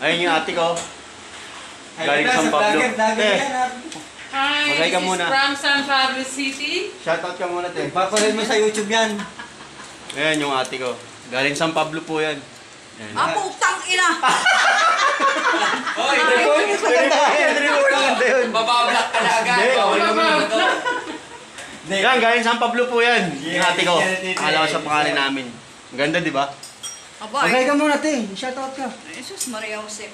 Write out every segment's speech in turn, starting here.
Ayun yung ate ko. Galing San Pablo. Hi, Magay ka this muna. is from San Pablo City. Shoutout ka muna, te. Paparin mo sa YouTube yan. Ayan yung ate ko. Galing San Pablo po yan. Ayan. Putang ina! Hoy, babablock ka na agad. Yan, galing San Pablo po yan. Yung ate ko. Akala ko sa pangalan namin. Ang ganda, di ba? Magay ka muna, te. Shoutout ka. Jesus Maria Jose.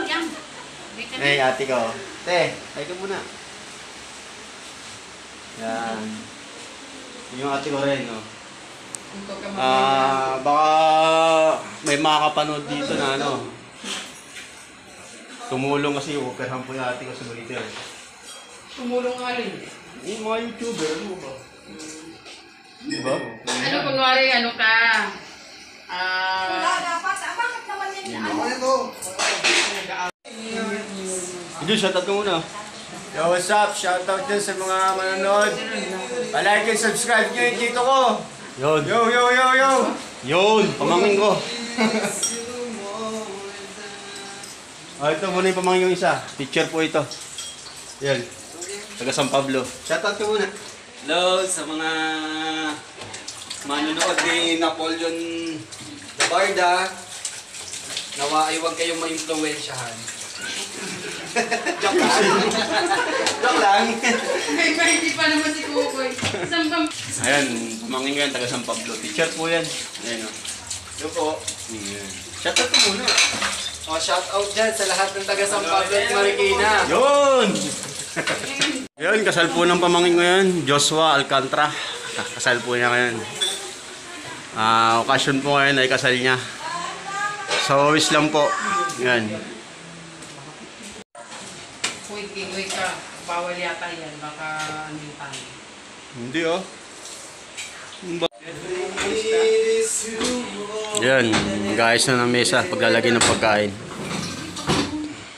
Yan. Ay, ate ko. Te, ay ka muna. Yan. Yung ate ko rin, no? Baka may makakapanood dito na ano. Tumulong kasi operahan po yung ate ko sa Baliter. Tumulong nga rin. Yung mga YouTuber, ano ba? Diba? Ano kunwari, ano ka? Dapat. Bakit naman yan? Idul, shoutout ka muna. Yo, what's up? Shoutout dyan sa mga manonood. Palike and subscribe nyo yung dito ko. Yun. Yo, yo, yo, yo. Yun, pamangkin ko. Ito muna yung pamangkin yung isa. Teacher po ito. Yan. Taga San Pablo. Shoutout ka muna. Hello sa mga manonood ni Napoleon Labarda. Nawa ay huwag kayong ma-impluwensyahan. Joke lang. Joke lang. Hindi pa naman si Kukoy. Isang pang... Ayan, pamangkin ko yan, taga San Pablo. Teacher po yan. Ayan o. Yun po. Ayan. Shoutout ka muna. O, shout out dyan sa lahat ng taga San Pablo at Marikina. Yun! Yun, kasal po ng pamangkin ko yan. Joshua Alcantara. Kasal po niya ngayon. Okasyon po ngayon ay kasal niya. Sa Wawis lang po. Yan. Wait ka. Bawal yata yan. Baka hindi tayo. Hindi oh. Yan, guys na ng mesa paglalagay ng pagkain.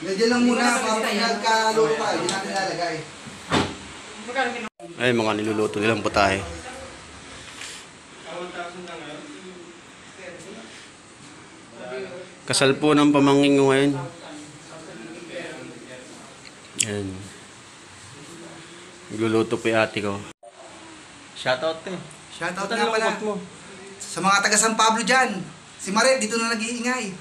Medyo lang muna, para nagkaluto pa, hindi natin lalagay. Ay, mga niluluto nilang putahe. Kasal po ng pamangkin ko ngayon. Yan. Nagluluto po yung ate ko. Shoutout eh. Shoutout nga pala. Sa mga taga San Pablo dyan. Si Maret, dito na nag-iingay.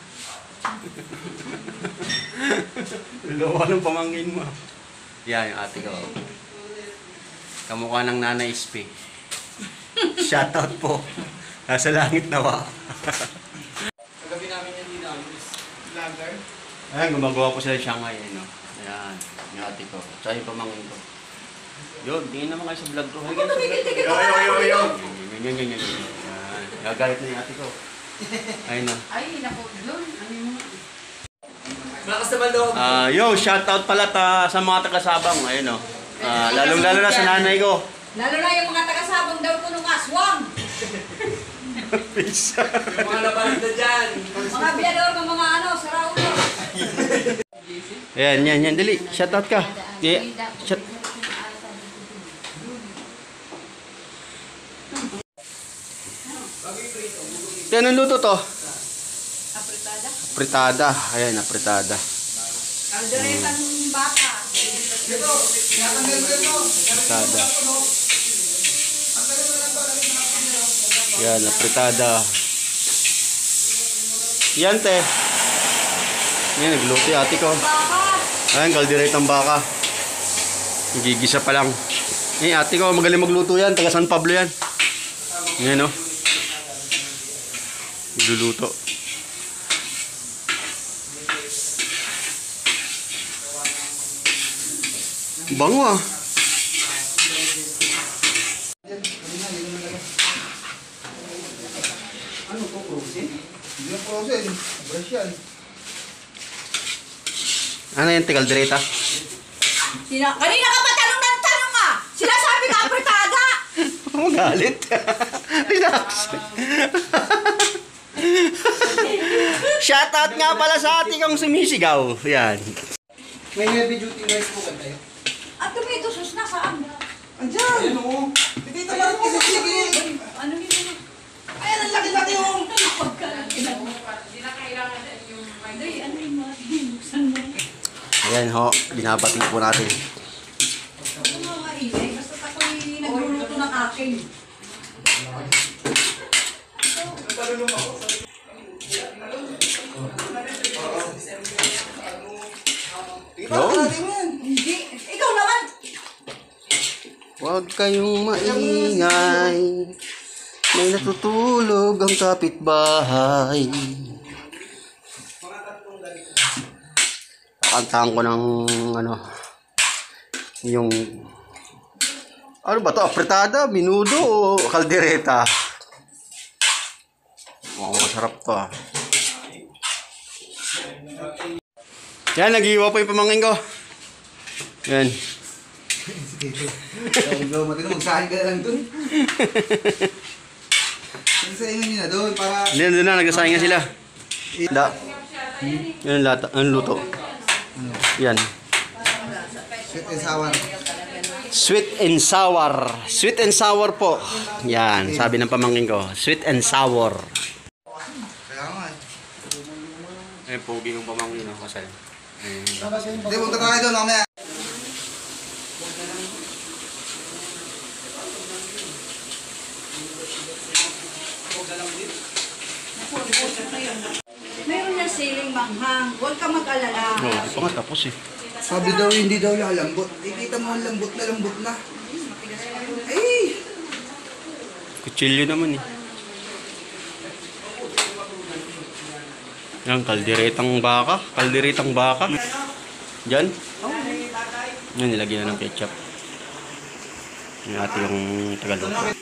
Luluwa ng pamangkin mo. Yan, yung ate ko. Kamukha ng Nanay Ispe. Shoutout po. Nasa langit nawa. Kagabi namin yan din namin. Vlogger. Ayan, gumagawa po sila ng Shanghai. No? Ayan, yung ate ko. Tsaka yung pamangkin ko. Yun, tingin naman kayo sa vlog ko. Halika sa vlog ko. Yo. Ganyan. Gagalit na yung ate ko. Ayun na. Ay, naku. Doon. Ano yung... Malakas naman loob. Yo, shoutout pala sa mga taga-Sabang. Ayun o. Lalong-lalo na sa nanay ko. Lalo na yung mga taga-sabang daw po nung aswang. Peace. Yung mga labarda dyan. Mga biyador ng mga saraulo. Yan. Dali. Shoutout ka. Yeah. Anong luto to? Apritada. Apritada. Ayan, apritada. Kalderetang baka. Apritada. Yan, apritada. Yan, te. Yan, nagluto yung ate ko. Ayan, kalderetang baka. Gigisa pa lang. Eh, ate ko, magaling magluto yan. Taga San Pablo yan. Yan, no? Nagluluto. Bango ah. Ano po, frozen? Hindi na frozen. Brush yan. Ano yan, kaldereta? Kanina ka pa tanong ng tanong ah! Sinasabi ka apritada! Magalit. Relax. Shoutout nga pala sa ating kong sumisigaw. Yan. May heavy duty rice po tayo. At tomato sauce na saan? Andiyan! Ayan o. Hindi ito lang kasi sige. Ano yun? Ayan, ang laki-laki o. Hindi na kailangan. Yan ho, binabati po natin. Ano nga maingay? Basta ako'y nagluluto ng akin. Yun. Hindi. Ikaw naman. Huwag kayong maingay. May natutulog ang kapitbahay. Kantahan ko ng ano, yung ano ba to? Apretada, minudo o kaldereta? Wow, masarap to ah. Yan, nag-iwa po yung pamangkin ko. Yan. Ikaw, matino, magsahin ka na lang dun. Magsahingan nyo na dun para... Doon na, nagsasahingan sila. Yan, ang luto. Yan. Sweet and sour. Sweet and sour. Sweet and sour po. Yan, sabi ng pamangkin ko. Sweet and sour. Kaya nga eh. Eh, pogi yung pamangkin ko kasi. Hindi, punta tayo doon mamaya. Meron na siling manghang. Huwag ka mag-alala. Oh, di pa nga tapos eh. Sabi daw hindi daw lalambot. Ikita mo ang lambot na. Ay! Kutsilyo naman eh. Yan, kalderetang baka. Kalderetang baka. Diyan. Yan, nilagyan na ng ketchup. Yung ate yung Tagalog.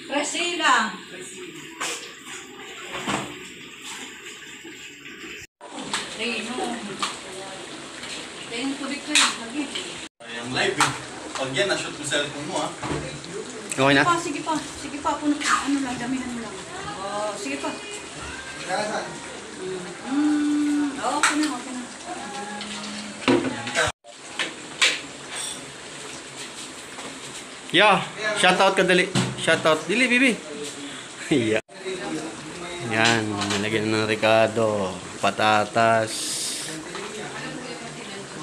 Priscilla. Rino. Kaya yung tubig ko yun. Lagi. Ang live eh. Pag yan, na-shoot mo cellphone mo ah. Okay na? Sige pa. Sige pa. Puno. Ano lang, damihan mo lang. Oh, sige pa. Okay na, okay na. Yeah, shoutout ka dali. Shoutout. Dili, bibi. Yeah. Yan, nalagyan ng Ricardo, patatas,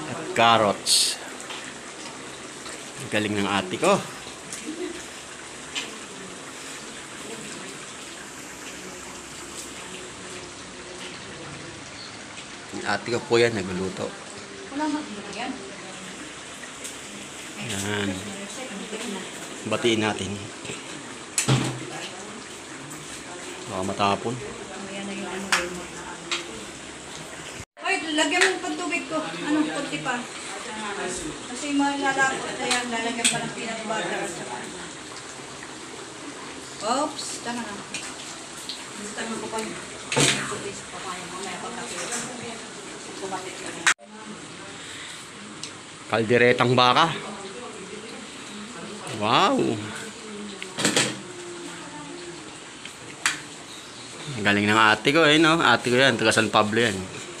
at carrots. Galing ng ate ko. Yung ate ko po yan, nagluluto. Wala mag-yan. Yan. Batiin natin. Baka matapon. Ayan na yung ano mo. Hoy, lagyan mo ng tubig ko. Anong kunti pa? Kasi malalapot na yan. Lalagyan pa ng peanut butter at saka. Oops, tama na. Tama ko pa yung tubig sa papaya. Mamaya pagkakit. Kumatit ka na. Kalderetang baka. Wow. Galing ng ate ko eh, no? Ate ko yan, taga San Pablo yan.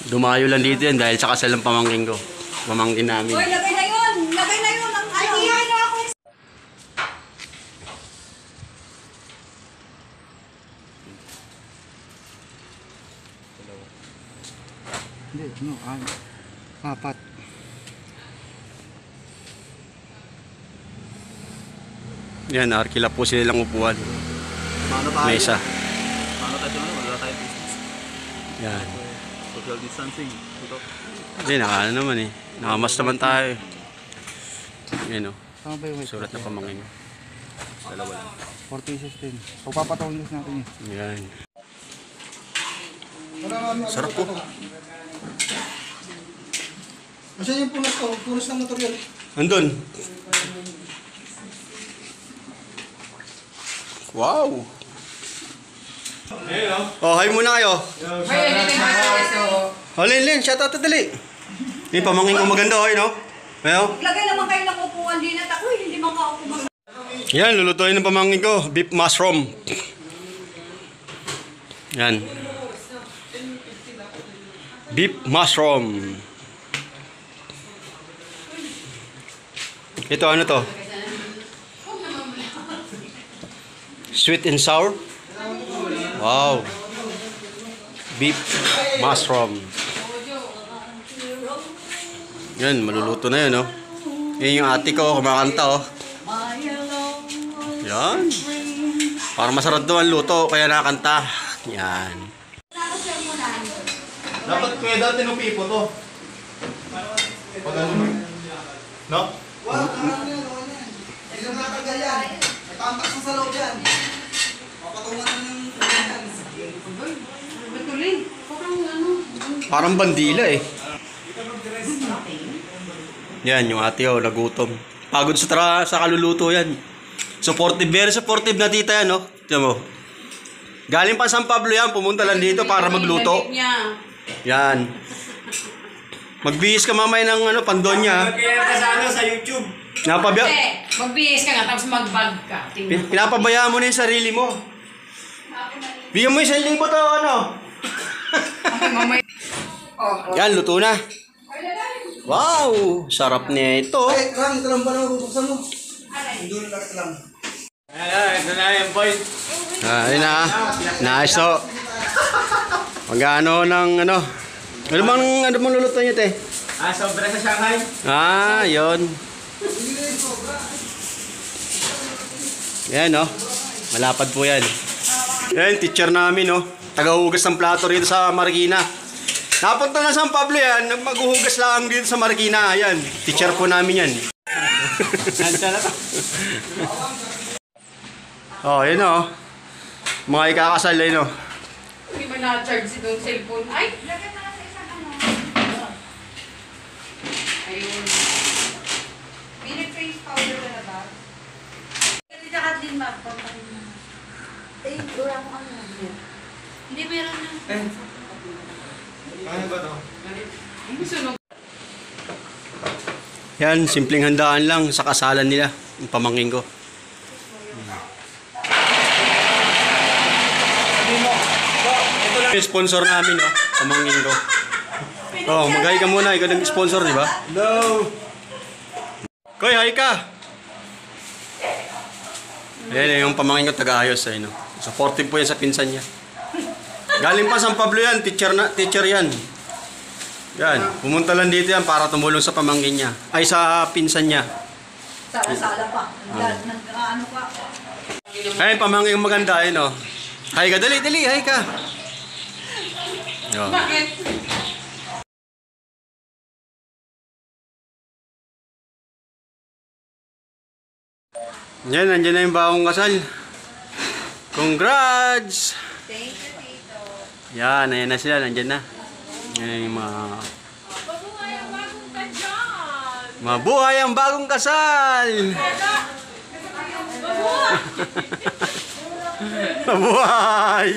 Dumayo lang dito yan dahil sa kasal ng pamangkin ko. Pamangkin namin. Hoy, lagay na yun! Lagay na yun! Ang ano? Ay, na ako! Hindi, no, apat. Yan, arkila po silang upuan. Mesa. Paano tayo wala tayong business. Yan. Social distancing. Ito. Hindi, naka ano naman eh. Nakamas naman tayo. Yan o. Tama ba yung may Surat na pamangkin ko. Dalawa lang. 4 pieces din. Pagpapatawin natin eh. Yan. Sarap po. Masya yung punas ko, punas ng motor yun. Andun. Wow. Oh, hi muna kayo. Oh, Lin, shout out to dali. Yung pamangkin ko maganda, oh, no? Ayo. Lagay naman kayo ng upuan din at ako, hindi makaupo. Yan, lulutuin ng pamangkin ko. Beef mushroom. Yan. Beef mushroom. Ito, ano to? Sweet and sour? Wow. Beef mushroom. Yan, maluluto na yun, oh. Yan yung ate ko, kumakanta, oh. Yan. Para masarap daw ang luto, kaya nakakanta. Yan. Dapat kuya daw tinupipo to. Pag ano, no? Wow, ilang natagal yan. Natampak sa loob yan. Papatungan na ng yan. Batulin. Parang ano. Parang bandila eh. Yan, yung ate oh, nagutom. Pagod sa kaluluto yan. Supportive, very supportive na tita yan, no? Tiyan mo. Galing pa San Pablo yan, pumunta lang dito para magluto. Yan. Magbihis ka mamay ng ano, pandonya. Kaya ka sa ano, sa YouTube. Magbihis ka nga, tapos mag-bag ka. Pinapabayaan mo na yung sarili mo. Bigyan mo 1,000 to, ano? Yan, luto na. Wow! Sarap nito. Ay, Ram, ito lang ba na mabubuksan mo? Doon lang ito lang. Ito na yung boys. Ayun na. Nice to. Magano ng ano? Ano bang luluto niyo, te? Sobra sa Shanghai. Yun. Yan, no? Malapad po yan. Yan, teacher namin, no? Tagahugas ng plato rito sa Marikina. Napunta na San Pablo yan, maghuhugas lang dito sa Marikina. Ayan, teacher po namin yan. Oh, yun, no? Mga ikakasal, yun, no? Hindi ba na-charge itong cellphone? Ay! Lagyan na lang sa isang ano. Ayun. Minute face powder ka na ba? Hindi ka din ba? Eh, wala akong ano. Hindi, meron na. Ano ba to? Sunog. Yan, simpleng handaan lang sa kasalan nila. Yung pamangkin ko. Yung sponsor namin, no? Pamangkin ko. Oh, mag-hi ka muna. Ikaw nag-sponsor, di ba? Hello! Koy, hi ka! Ayan, yung pamangkin ko taga-ayos, no? Supportive po yan sa pinsan niya. Galing pa San Pablo yan, teacher yan. Yan, pumunta lang dito yan para tumulong sa pamangkin niya. Ay, sa pinsan niya. Sala-sala pa. Nag-ano pa. Ay, pamangkin maganda, no? Hi ka, dali, hi ka! Yo. Bakit? Yan, nandiyan na yung bagong kasal. Congrats! Thank you, Tito. Yan, ayan na sila, nandiyan na. Yan yung mga... Mabuhay ang bagong kasal! Mabuhay!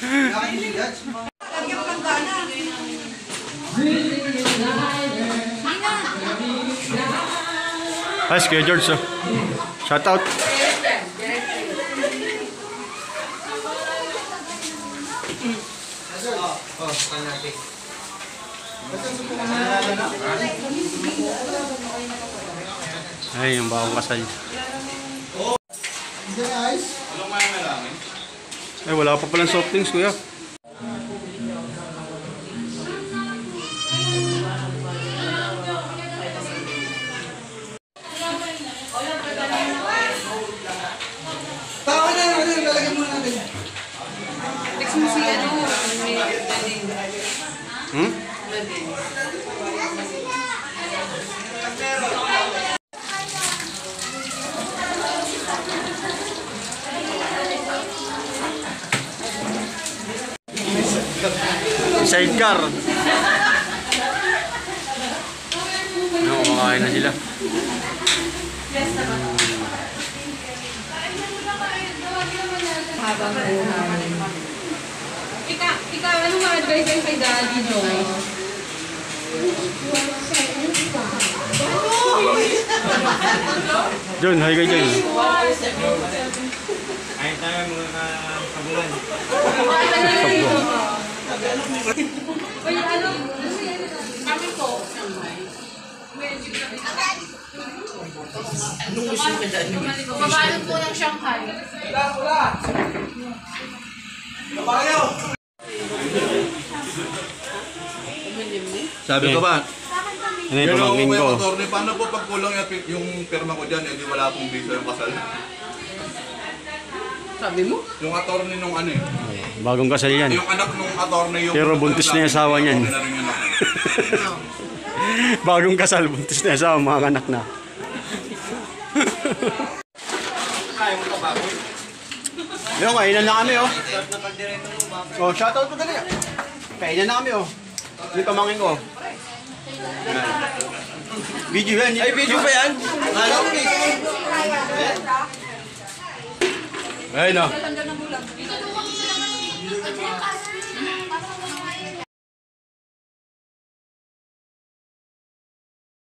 Lagyan mo ng gana. Hi, Kuya George. Shout out. Ay, yung bagong kasal. Ay, wala pa palang soft drinks, kuya. Tama na yun, lalagyan muna natin. Text mo si ano. Hmm? Sidecar. Ano, kumakain na sila. Habang buhay. Ikaw, ano ma-advise kayo kay Daddy Joy? John, hi kay John. Kain tayo mga kabulan. Uy, ano? Kami po. Anong gusto mo dyan? Pabalot po ng Shanghai. Sabi ko ba, Ano yung pamangkin ko? attorney, paano po pag kulang yung pirma ko dyan, edi wala pong visa yung kasal? Sabi mo? Yung attorney nung ano eh. Bagong kasal yan. Yung anak nung attorney yung... Pero buntis na yung asawa niyan. Attorney na rin yung anak. Bagong kasal, buntis na yung asawa, mga anak na. Kaya mo ito bago. Yung kainan na kami, oh. Oh, shoutout ko dali. Kainan na kami, oh. Yung pamangkin ko. Yan. Video yan. Ay, video ba yan? Ayun, oh.